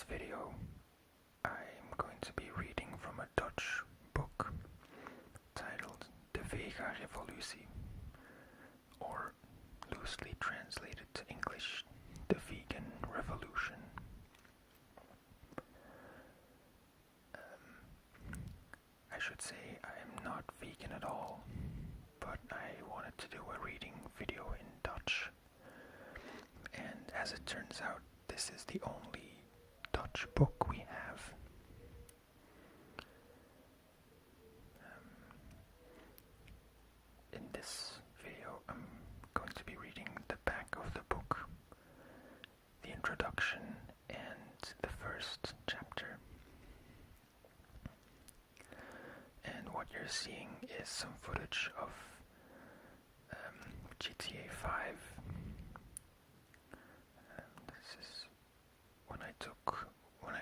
this video, I'm going to be reading from a Dutch book titled De Vega-revolutie, or loosely translated to English, The Vegan Revolution. I should say I am not vegan at all, but I wanted to do a reading video in Dutch. And as it turns out, this is the only Dutch book we have. In this video, I'm going to be reading the back of the book, the introduction, and the first chapter. And what you're seeing is some footage of GTA 5. This is when I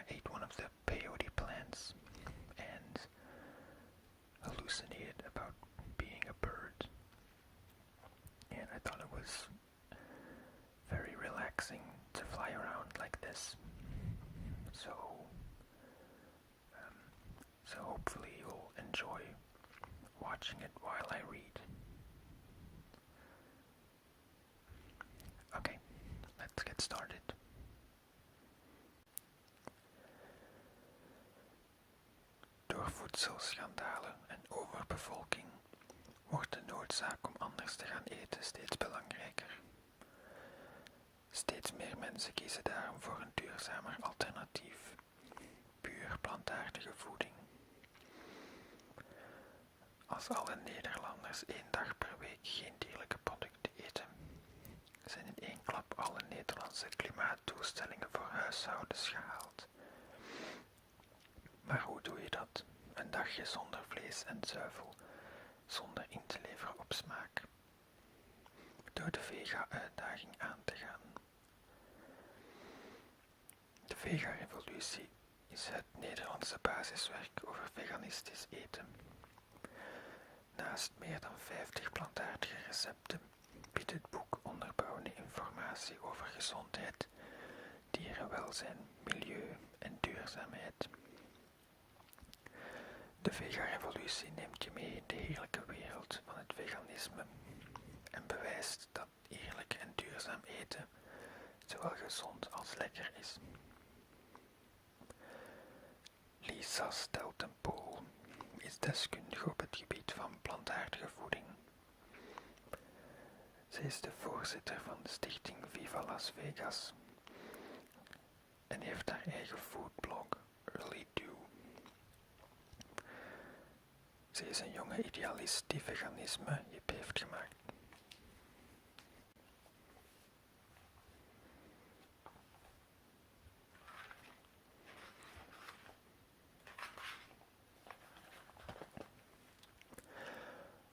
ate one of the Peyote plants and hallucinated about being a bird. And I thought it was very relaxing to fly around like this. So hopefully you'll enjoy watching it while I read. Okay, let's get started. Door voedselschandalen en overbevolking wordt de noodzaak om anders te gaan eten steeds belangrijker. Steeds meer mensen kiezen daarom voor een duurzamer alternatief, puur plantaardige voeding. Als alle Nederlanders 1 dag per week geen dierlijke producten eten, zijn in één klap alle Nederlandse klimaatdoelstellingen voor huishoudens gehaald. Maar hoe doe je dat? Een dagje zonder vlees en zuivel, zonder in te leveren op smaak. Door de vega-uitdaging aan te gaan. De vega-revolutie is het Nederlandse basiswerk over veganistisch eten. Naast meer dan 50 plantaardige recepten biedt het boek onderbouwende informatie over gezondheid, dierenwelzijn, milieu en duurzaamheid. De vega-revolutie neemt je mee in de heerlijke wereld van het veganisme en bewijst dat eerlijk en duurzaam eten zowel gezond als lekker is. Lisa Steltenpool is deskundige op het gebied van plantaardige voeding. Zij is de voorzitter van de stichting Viva Las Vegas en heeft haar eigen foodblog Early Dew. Ze is een jonge idealist die veganisme hip heeft gemaakt.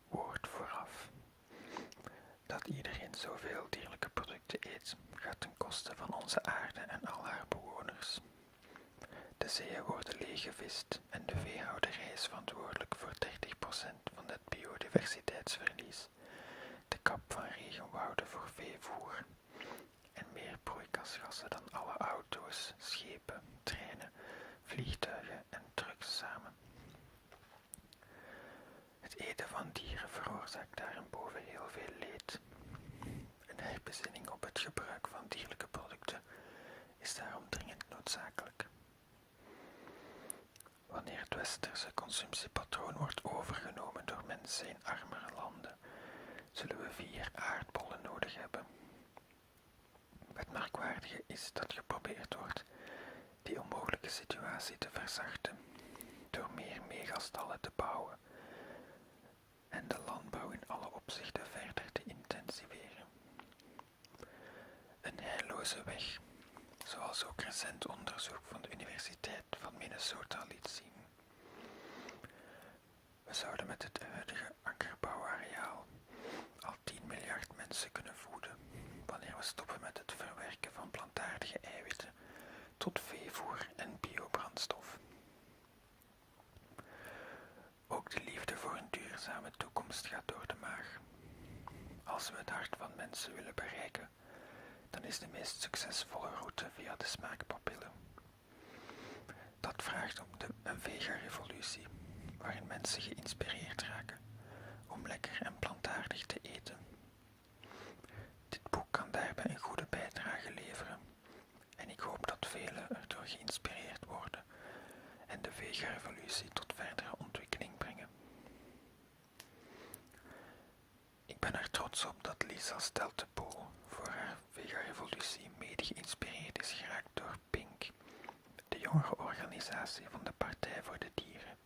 Woord vooraf. Dat iedereen zoveel dierlijke producten eet, gaat ten koste van onze aarde en al haar bewoners. De zeeën worden leeggevist en de veehouderij is verantwoordelijk voor 30% van het biodiversiteitsverlies, de kap van regenwouden voor veevoer en meer broeikasgassen dan alle auto's, schepen, treinen, vliegtuigen en trucks samen. Het eten van dieren veroorzaakt daarenboven heel veel leed. Een herbezinning op het gebruik van dierlijke producten is daarom dringend noodzakelijk. Wanneer het westerse consumptiepatroon wordt overgenomen door mensen in armere landen, zullen we 4 aardbollen nodig hebben. Het merkwaardige is dat geprobeerd wordt die onmogelijke situatie te verzachten door meer megastallen te bouwen en de landbouw in alle opzichten verder te intensiveren. Een heilloze weg, zoals ook recent onderzoek van de Universiteit van Minnesota liet zien. We zouden met het huidige akkerbouwareaal al 10 miljard mensen kunnen voeden, wanneer we stoppen met het verwerken van plantaardige eiwitten tot veevoer en biobrandstof. Ook de liefde voor een duurzame toekomst gaat door de maag. Als we het hart van mensen willen bereiken, dan is de meest succesvolle route via de smaakpapillen. dat vraagt om een vega-revolutie, waarin mensen geïnspireerd raken om lekker en plantaardig te eten. Dit boek kan daarbij een goede bijdrage leveren en ik hoop dat velen erdoor geïnspireerd worden en de vega-revolutie tot verdere ontwikkeling brengen. Ik ben er trots op dat Lisa Steltepol voor haar vega-revolutie mede geïnspireerd is geraakt door Pink, de jongerenorganisatie van de Partij voor de Dieren.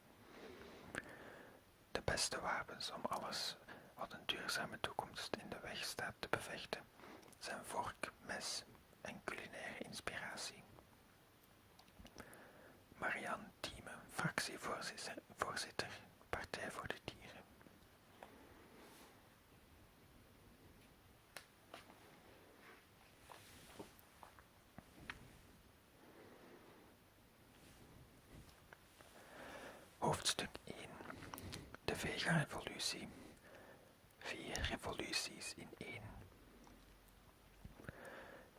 De beste wapens om alles wat een duurzame toekomst in de weg staat te bevechten zijn vork, mes en culinaire inspiratie. Marianne Thieme, fractievoorzitter, Partij voor de Dieren. Hoofdstuk 1. De vega-revolutie. 4 revoluties in 1.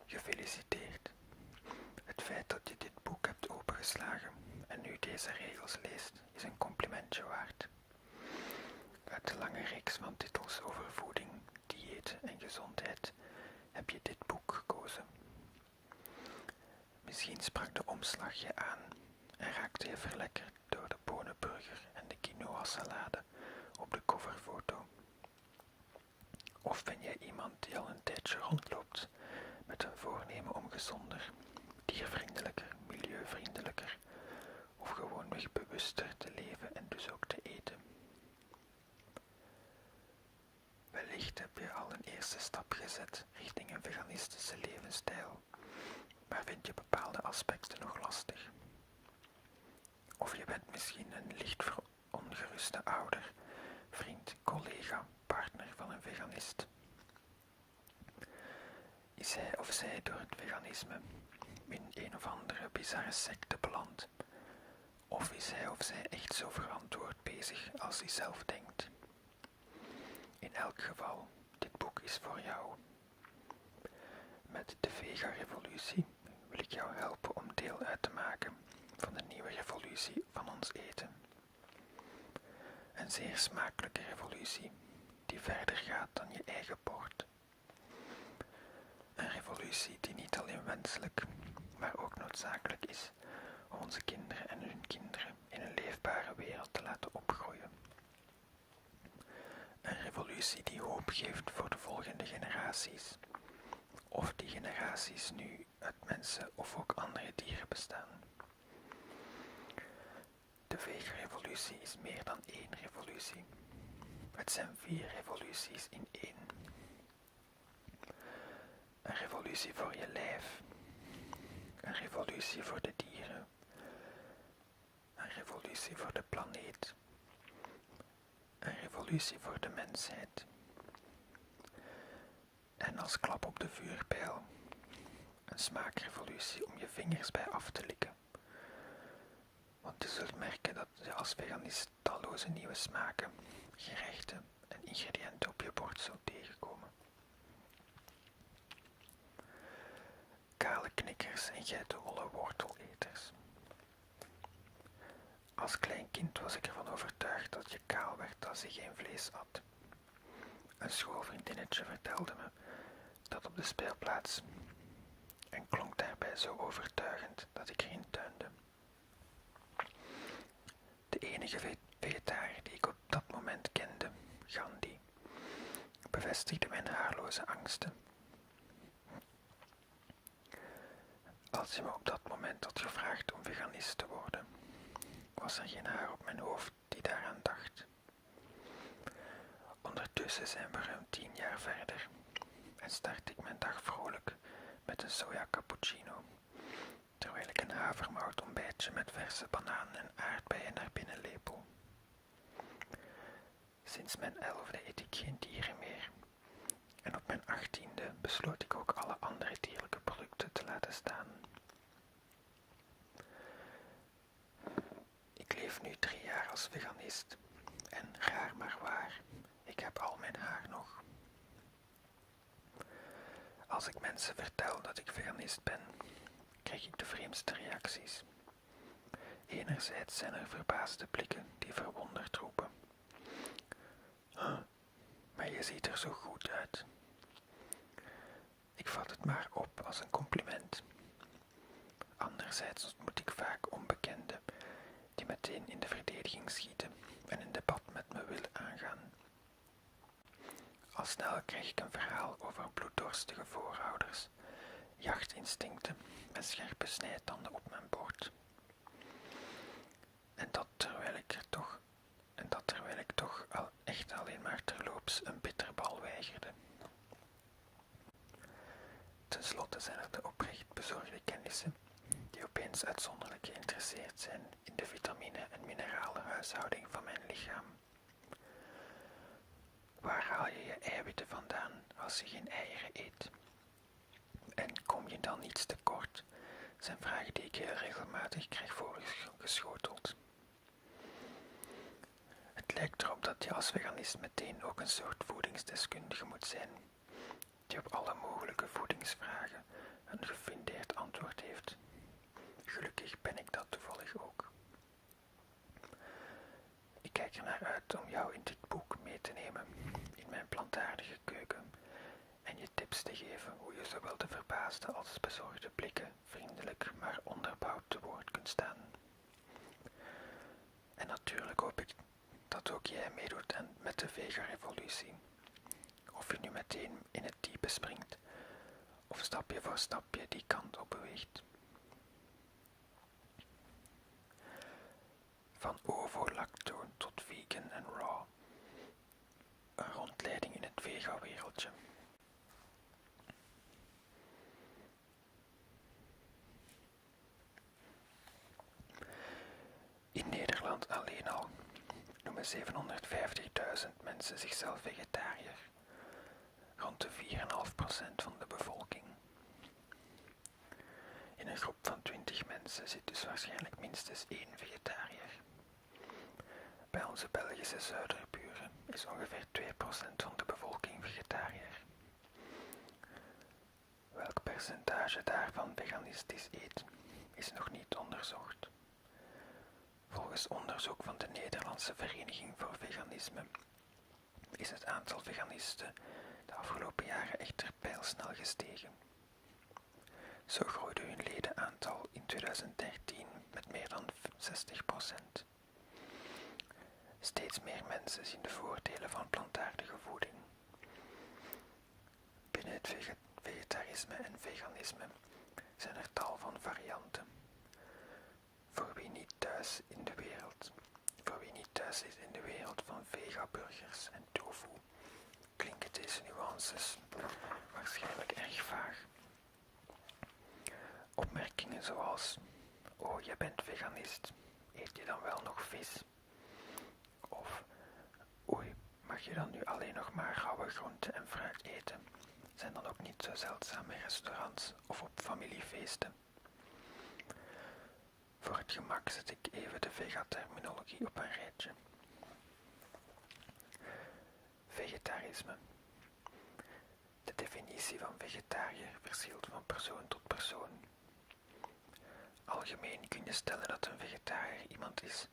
Gefeliciteerd. Het feit dat je dit boek hebt opengeslagen en nu deze regels leest, is een complimentje waard. Uit de lange reeks van titels over voeding, dieet en gezondheid heb je dit boek gekozen. Misschien sprak de omslag je aan en raakte je verlekkerd door de bonenburger en de quinoa-salade op de coverfoto. Of ben jij iemand die al een tijdje rondloopt met een voornemen om gezonder, diervriendelijker, milieuvriendelijker of gewoonweg bewuster te leven en dus ook te eten. Wellicht heb je al een eerste stap gezet richting een veganistische levensstijl, maar vind je bepaalde aspecten nog lastig. Of je bent misschien een licht ongeruste ouder, vriend, collega, partner van een veganist. Is hij of zij door het veganisme in een of andere bizarre secte beland? Of is hij of zij echt zo verantwoord bezig als hij zelf denkt? In elk geval, dit boek is voor jou. Met de vega-revolutie wil ik jou helpen om deel uit te maken van de nieuwe revolutie van ons eten. Een zeer smakelijke revolutie die verder gaat dan je eigen bord. Een revolutie die niet alleen wenselijk, maar ook noodzakelijk is om onze kinderen en hun kinderen in een leefbare wereld te laten opgroeien. Een revolutie die hoop geeft voor de volgende generaties, of die generaties nu uit mensen of ook andere dieren bestaan. De vega-revolutie is meer dan 1 revolutie. Het zijn 4 revoluties in 1. Een revolutie voor je lijf, een revolutie voor de dieren, een revolutie voor de planeet, een revolutie voor de mensheid. En als klap op de vuurpijl, een smaakrevolutie om je vingers bij af te likken. Want je zult merken dat je als veganist talloze nieuwe smaken, gerechten en ingrediënten op je bord zult tegenkomen. Kale knikkers en geitenwolle worteleters. Als klein kind was ik ervan overtuigd dat je kaal werd als je geen vlees at. Een schoolvriendinnetje vertelde me dat op de speelplaats en klonk daarbij zo overtuigend dat ik erin tuinde. De enige vegetariër die ik op dat moment kende, Gandhi, bevestigde mijn haarloze angsten. Als je me op dat moment had gevraagd om veganist te worden, was er geen haar op mijn hoofd die daaraan dacht. Ondertussen zijn we ruim 10 jaar verder en start ik mijn dag vrolijk met een soja cappuccino, terwijl ik een havermout ontbijtje met verse bananen en aardbeien naar binnen lepel. Sinds mijn 11e eet ik geen dieren meer en op mijn 18e besloot ik ook alle andere dierlijke producten te laten staan. Ik leef nu 3 jaar als veganist en raar maar waar, ik heb al mijn haar nog. Als ik mensen vertel dat ik veganist ben, krijg ik de vreemdste reacties. Enerzijds zijn er verbaasde blikken die verwonderd roepen. Maar je ziet er zo goed uit. Ik vat het maar op als een compliment. Anderzijds ontmoet ik vaak onbekenden die meteen in de verdediging schieten en een debat met me willen aangaan. Al snel krijg ik een verhaal over bloeddorstige voorouders, jachtinstincten en scherpe snijtanden op mijn bord. En dat terwijl ik toch al echt alleen maar terloops een bitterbal weigerde. Ten slotte zijn er de oprecht bezorgde kennissen die opeens uitzonderlijk geïnteresseerd zijn in de vitamine- en mineralenhuishouding van mijn lichaam. Waar haal je je eiwitten vandaan als je geen eieren eet? En kom je dan niets tekort? Zijn vragen die ik heel regelmatig krijg voorgeschoteld. Het lijkt erop dat je als veganist meteen ook een soort voedingsdeskundige moet zijn, die op alle mogelijke voedingsvragen een gefundeerd antwoord heeft. Gelukkig ben ik dat toevallig ook. Ik kijk er naar uit om jou in dit boek mee te nemen, in mijn plantaardige keuken, en je tips te geven hoe je zowel de verbaasde als bezorgde blikken vriendelijk maar onderbouwd te woord kunt staan. En natuurlijk hoop ik dat ook jij meedoet met de vega-revolutie. Of je nu meteen in het diepe springt, of stapje voor stapje die kant op beweegt. Van ovo-lacto tot vegan en raw. Een rondleiding in het vega-wereldje. In Nederland alleen al noemen 750.000 mensen zichzelf vegetariër. Rond de 4,5% van de bevolking. In een groep van 20 mensen zit dus waarschijnlijk minstens 1 vegetariër. Bij onze Belgische zuiderburen is ongeveer 2% van de bevolking vegetariër. Welk percentage daarvan veganistisch eet, is nog niet onderzocht. Volgens onderzoek van de Nederlandse Vereniging voor Veganisme is het aantal veganisten de afgelopen jaren echter pijlsnel gestegen. Zo groeide hun ledenaantal in 2013 met meer dan 60%. Steeds meer mensen zien de voordelen van plantaardige voeding. Binnen het vegetarisme en veganisme zijn er tal van varianten. Voor wie niet thuis is in de wereld van vegaburgers en tofu, klinken deze nuances waarschijnlijk erg vaag. Opmerkingen zoals: oh, je bent veganist, eet je dan wel nog vis? Of oei, mag je dan nu alleen nog maar rauwe groenten en fruit eten? Zijn dan ook niet zo zeldzaam in restaurants of op familiefeesten? Voor het gemak zet ik even de vegaterminologie op een rijtje. Vegetarisme. De definitie van vegetariër verschilt van persoon tot persoon. Algemeen kun je stellen dat een vegetariër iemand is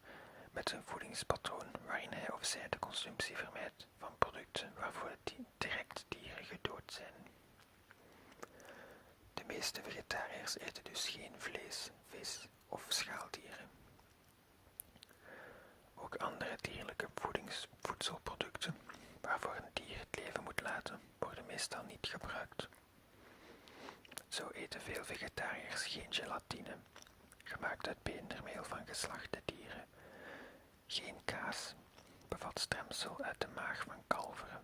met een voedingspatroon waarin hij of zij de consumptie vermijdt van producten waarvoor direct dieren gedood zijn. De meeste vegetariërs eten dus geen vlees, vis of schaaldieren. Ook andere dierlijke voedselproducten waarvoor een dier het leven moet laten, worden meestal niet gebruikt. Zo eten veel vegetariërs geen gelatine, gemaakt uit beendermeel van geslachte dieren, geen kaas, bevat stremsel uit de maag van kalveren,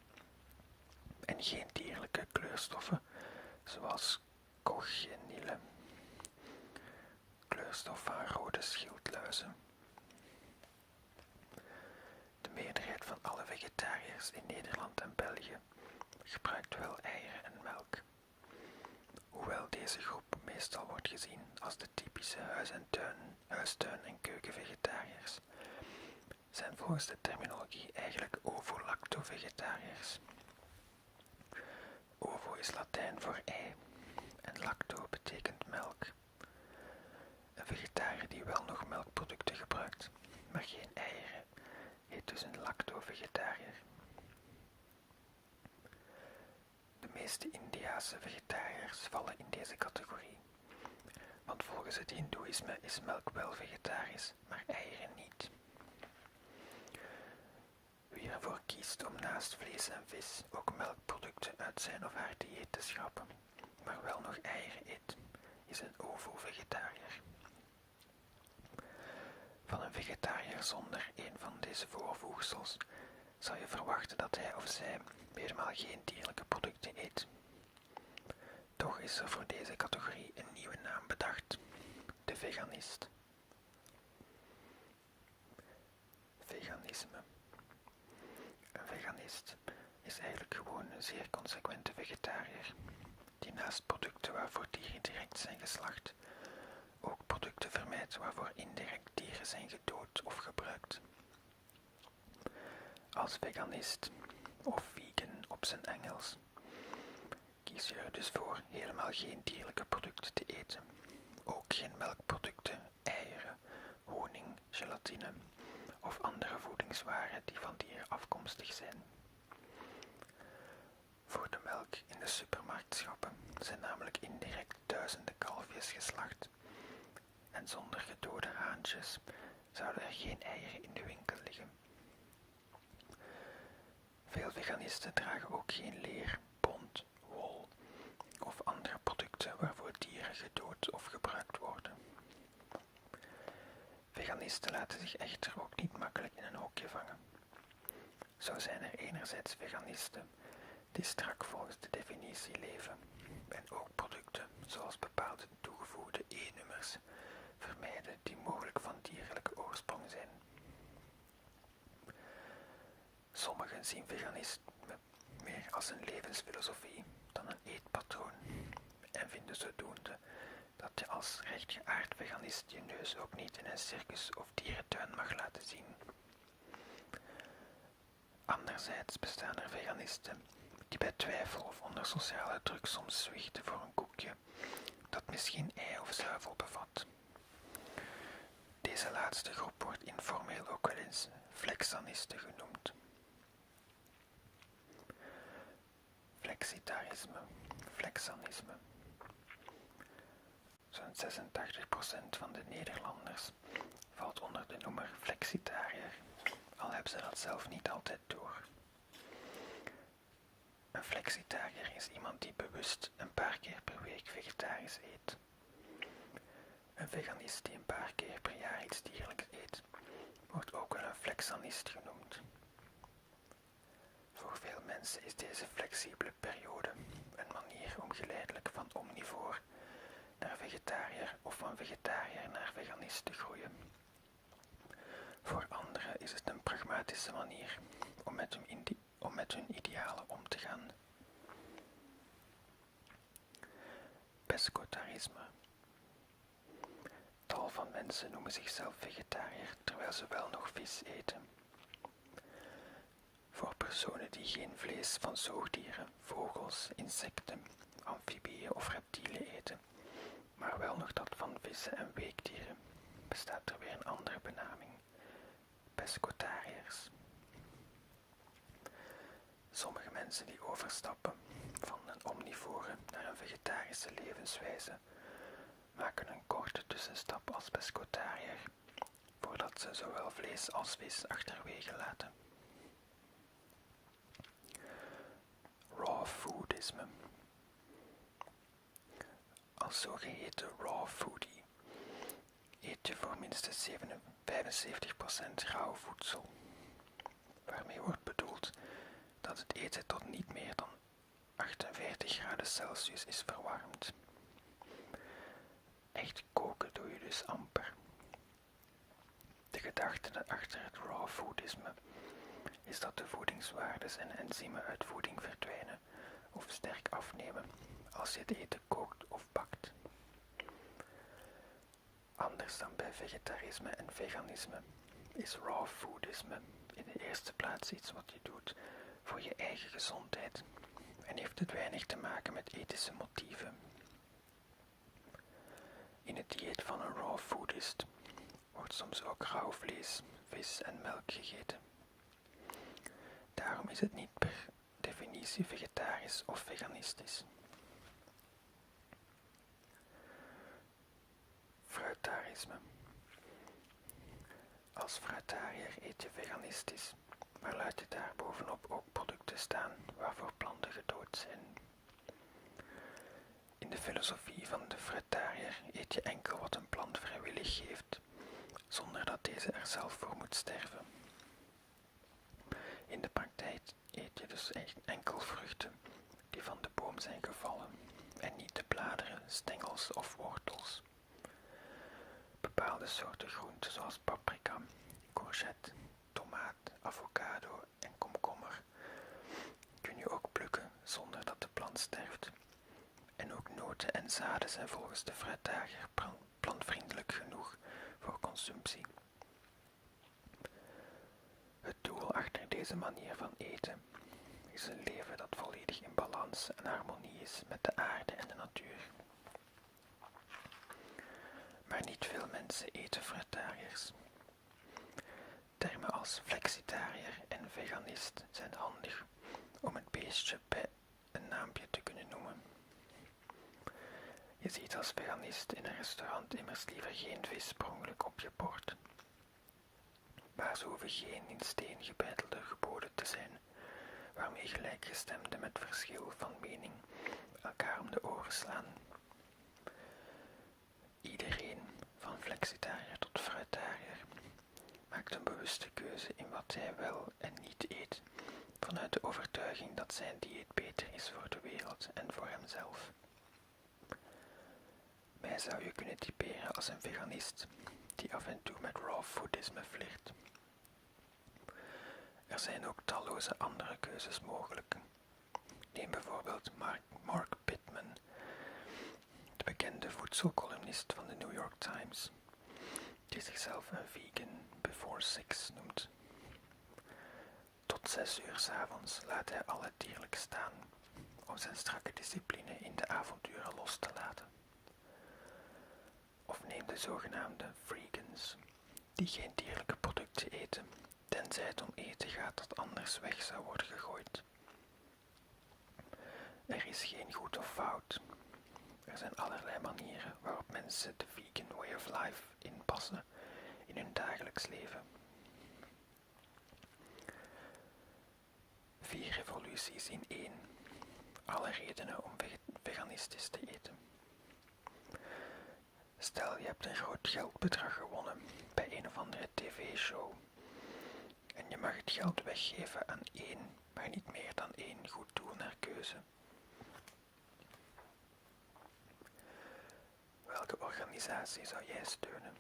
en geen dierlijke kleurstoffen zoals cochineal, kleurstof van rode schildluizen. De meerderheid van alle vegetariërs in Nederland en België gebruikt wel eieren en melk. Hoewel deze groep meestal wordt gezien als de typische huistuin- en keukenvegetariërs, zijn volgens de terminologie eigenlijk ovo-lacto-vegetariërs. Ovo is Latijn voor ei en lacto betekent melk. Een vegetariër die wel nog melkproducten gebruikt, maar geen eieren, heet dus een lacto-vegetariër. De meeste Indiase vegetariërs vallen in deze categorie, want volgens het hindoeïsme is melk wel vegetarisch, maar eieren niet. Wie ervoor kiest om naast vlees en vis ook melkproducten uit zijn of haar dieet te schrappen, maar wel nog eieren eet, is een ovo-vegetariër. Van een vegetariër zonder een van deze voorvoegsels zou je verwachten dat hij of zij helemaal geen dierlijke producten eet. Toch is er voor deze categorie een nieuwe naam bedacht: de veganist. Veganisme. Een veganist is eigenlijk gewoon een zeer consequente vegetariër, die naast producten waarvoor dieren direct zijn geslacht, ook producten vermijdt waarvoor indirect dieren zijn gedood of gebruikt. Als veganist, of vegan op zijn Engels, kies je er dus voor helemaal geen dierlijke producten te eten, ook geen melkproducten, eieren, honing, gelatine of andere voedingswaren die van dieren afkomstig zijn. Voor de melk in de supermarktschappen zijn namelijk indirect duizenden kalfjes geslacht, en zonder gedode haantjes zouden er geen eieren in de winkel liggen. Veel veganisten dragen ook geen leer, bont, wol of andere producten waarvoor dieren gedood of gebruikt worden. Veganisten laten zich echter ook niet makkelijk in een hokje vangen. Zo zijn er enerzijds veganisten die strak volgens de definitie leven en ook producten zoals bepaalde toegevoegde E-nummers vermijden die mogelijk van dierlijke oorsprong zijn. Sommigen zien veganisme meer als een levensfilosofie dan een eetpatroon en vinden zodoende dat je als rechtgeaard veganist je neus ook niet in een circus of dierentuin mag laten zien. Anderzijds bestaan er veganisten die bij twijfel of onder sociale druk soms zwichten voor een koekje dat misschien ei of zuivel bevat. Deze laatste groep wordt informeel ook wel eens flexanisten genoemd. Flexitarisme, flexanisme. Zo'n 86% van de Nederlanders valt onder de noemer flexitariër, al hebben ze dat zelf niet altijd door. Een flexitariër is iemand die bewust een paar keer per week vegetarisch eet. Een veganist die een paar keer per jaar iets dierlijks eet, wordt ook wel een flexanist genoemd. Voor veel mensen is deze flexibele periode een manier om geleidelijk van omnivoor naar vegetariër of van vegetariër naar veganist te groeien. Voor anderen is het een pragmatische manier om met hun idealen om te gaan. Pescotarisme. Tal van mensen noemen zichzelf vegetariër terwijl ze wel nog vis eten. Voor personen die geen vlees van zoogdieren, vogels, insecten, amfibieën of reptielen eten, maar wel nog dat van vissen en weekdieren, bestaat er weer een andere benaming: pescotariërs. Sommige mensen die overstappen van een omnivore naar een vegetarische levenswijze maken een korte tussenstap als pescotariër, voordat ze zowel vlees als vis achterwege laten. Raw foodisme. Als zogeheten raw foodie eet je voor minstens 75% rauw voedsel, waarmee wordt bedoeld dat het eten tot niet meer dan 48 graden Celsius is verwarmd. Echt koken doe je dus amper. De gedachte achter het raw foodisme is dat de voedingswaardes en enzymen uit voeding verdwijnen of sterk afnemen als je het eten kookt of bakt. Anders dan bij vegetarisme en veganisme is raw foodisme in de eerste plaats iets wat je doet voor je eigen gezondheid en heeft het weinig te maken met ethische motieven. In het dieet van een raw foodist wordt soms ook rauw vlees, vis en melk gegeten. Daarom is het niet per definitie vegetarisch of veganistisch. Fruitarisme. Als fruitariër eet je veganistisch, maar laat je daar bovenop ook producten staan waarvoor planten gedood zijn. In de filosofie van de fruitariër eet je enkel wat een plant vrijwillig geeft, zonder dat deze er zelf voor moet sterven. In de praktijk eet je dus enkel vruchten die van de boom zijn gevallen en niet de bladeren, stengels of wortels. Bepaalde soorten groenten zoals paprika, courgette, tomaat, avocado en komkommer kun je ook plukken zonder dat de plant sterft. En ook noten en zaden zijn volgens de fruitariër plantvriendelijk genoeg voor consumptie. Het doel achter deze manier van eten is een leven dat volledig in balans en harmonie is met de aarde en de natuur. Maar niet veel mensen eten fruitariërs. Termen als flexitariër en veganist zijn handig om het beestje bij een naampje te kunnen noemen. Je ziet als veganist in een restaurant immers liever geen vis per ongeluk op je bord. Maar ze hoeven geen in steen gebeitelde geboden te zijn, waarmee gelijkgestemden met verschil van mening elkaar om de oren slaan. Iedereen, van flexitariër tot fruitariër, maakt een bewuste keuze in wat hij wel en niet eet, vanuit de overtuiging dat zijn dieet beter is voor de wereld en voor hemzelf. Mij zou je kunnen typeren als een veganist die af en toe met raw foodisme flirt. Er zijn ook talloze andere keuzes mogelijk. Neem bijvoorbeeld Mark Pittman, de bekende voedselcolumnist van de New York Times, die zichzelf een vegan before 6 noemt. Tot 6 uur 's avonds laat hij alle dierlijk staan, om zijn strakke discipline in de avonturen los te laten. Of neem de zogenaamde vegans, die geen dierlijke producten eten, tenzij het om eten gaat dat anders weg zou worden gegooid. Er is geen goed of fout. Er zijn allerlei manieren waarop mensen de vegan way of life inpassen in hun dagelijks leven. 4 revoluties in 1. Alle redenen om veganistisch te eten. Stel, je hebt een groot geldbedrag gewonnen bij een of andere tv-show. En je mag het geld weggeven aan 1, maar niet meer dan 1 goed doel naar keuze. Welke organisatie zou jij steunen?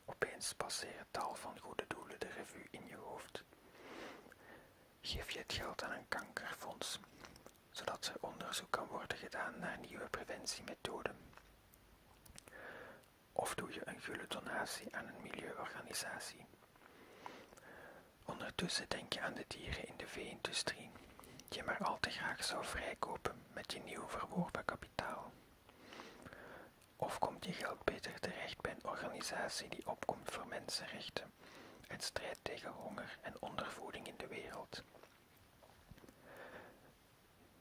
Opeens passeren tal van goede doelen de revue in je hoofd. Geef je het geld aan een kankerfonds, zodat er onderzoek kan worden gedaan naar nieuwe preventiemethoden? Of doe je een gulle donatie aan een milieuorganisatie? Ondertussen denk je aan de dieren in de vee-industrie, die je maar al te graag zou vrijkopen met je nieuw verworven kapitaal. Of komt je geld beter terecht bij een organisatie die opkomt voor mensenrechten en strijdt tegen honger en ondervoeding in de wereld?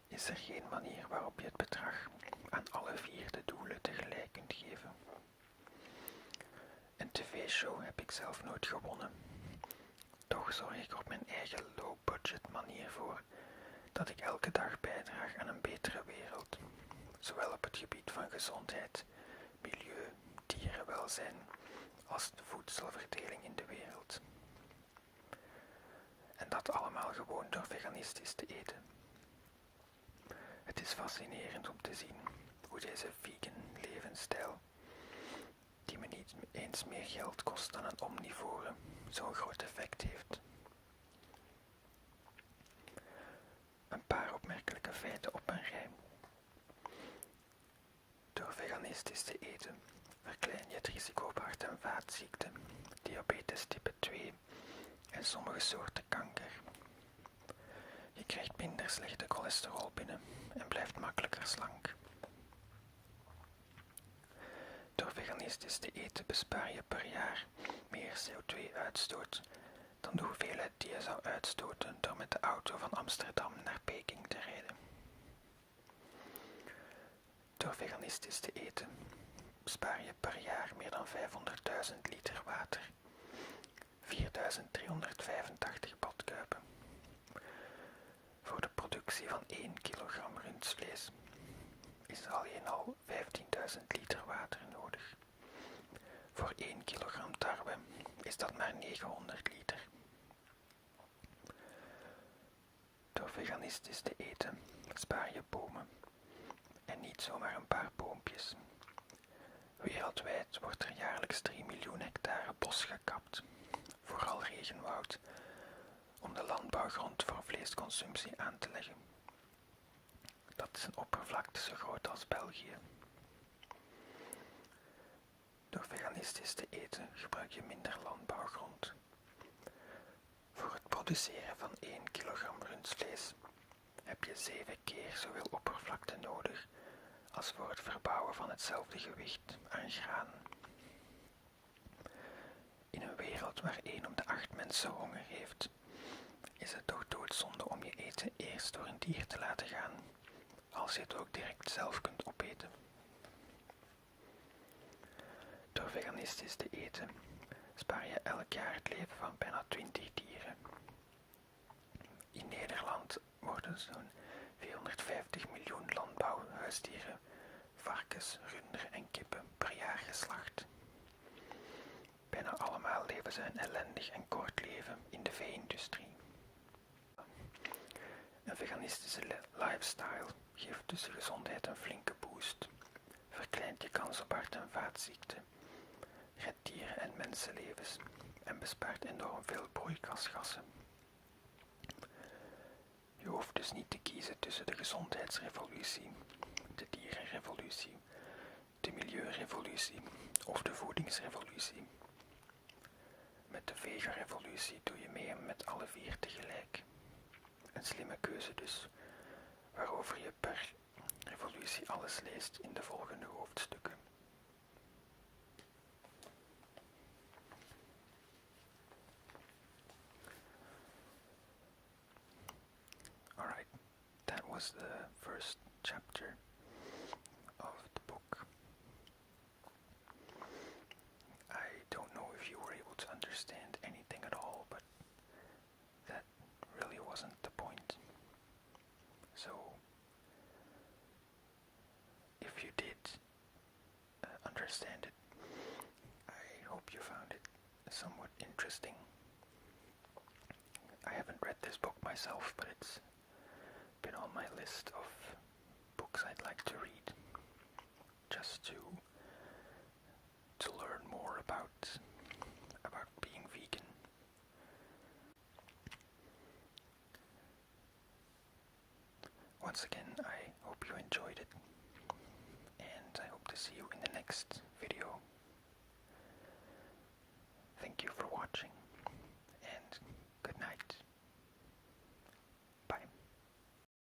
Is er geen manier waarop je het bedrag aan alle 4 de doelen tegelijk kunt geven? Een tv-show heb ik zelf nooit gewonnen. Toch zorg ik op mijn eigen low-budget manier voor dat ik elke dag bijdraag aan een betere wereld, zowel op het gebied van gezondheid, milieu, dierenwelzijn, als de voedselverdeling in de wereld. En dat allemaal gewoon door veganistisch te eten. Het is fascinerend om te zien hoe deze vegan levensstijl, die me niet eens meer geld kost dan een omnivore, zo'n groot effect heeft. Een paar opmerkelijke feiten op een rij. Door veganistisch te eten verklein je het risico op hart- en vaatziekten, diabetes type 2 en sommige soorten kanker. Je krijgt minder slechte cholesterol binnen en blijft makkelijker slank. veganistisch te eten bespaar je per jaar meer CO2-uitstoot dan de hoeveelheid die je zou uitstoten door met de auto van Amsterdam naar Peking te rijden. Door veganistisch te eten bespaar je per jaar meer dan 500.000 liter water, 4.385 badkuipen. Voor de productie van 1 kilogram rundvlees is alleen al 15.000 liter water nodig. Voor 1 kilogram tarwe is dat maar 900 liter. Door veganistisch te eten spaar je bomen. En niet zomaar een paar boompjes. Wereldwijd wordt er jaarlijks 3 miljoen hectare bos gekapt, vooral regenwoud, om de landbouwgrond voor vleesconsumptie aan te leggen. Dat is een oppervlakte zo groot als België. Door veganistisch te eten gebruik je minder landbouwgrond. Voor het produceren van 1 kilogram rundvlees heb je 7 keer zoveel oppervlakte nodig als voor het verbouwen van hetzelfde gewicht aan graan. In een wereld waar 1 op de 8 mensen honger heeft, is het toch doodzonde om je eten eerst door een dier te laten gaan, als je het ook direct zelf kunt opeten. Door veganistisch te eten spaar je elk jaar het leven van bijna 20 dieren. In Nederland worden zo'n 450 miljoen landbouwhuisdieren, varkens, runderen en kippen per jaar geslacht. Bijna allemaal leven ze een ellendig en kort leven in de vee-industrie. Een veganistische lifestyle geeft dus de gezondheid een flinke boost, verkleint je kans op hart- en vaatziekten, redt dieren- en mensenlevens en bespaart enorm veel broeikasgassen. Je hoeft dus niet te kiezen tussen de gezondheidsrevolutie, de dierenrevolutie, de milieurevolutie of de voedingsrevolutie. Met de vegarevolutie doe je mee met alle 4 tegelijk. Een slimme keuze dus, waarover je per revolutie alles leest in de volgende hoofdstukken. Alright, that was the first chapter of the book. I don't know if you were able to understand anything at all, but that really wasn't the point. So, if you did understand it, I hope you found it somewhat interesting. I haven't read this book myself, but it's been on my list of books I'd like to read, just to learn more about being vegan. Once again, I hope you enjoyed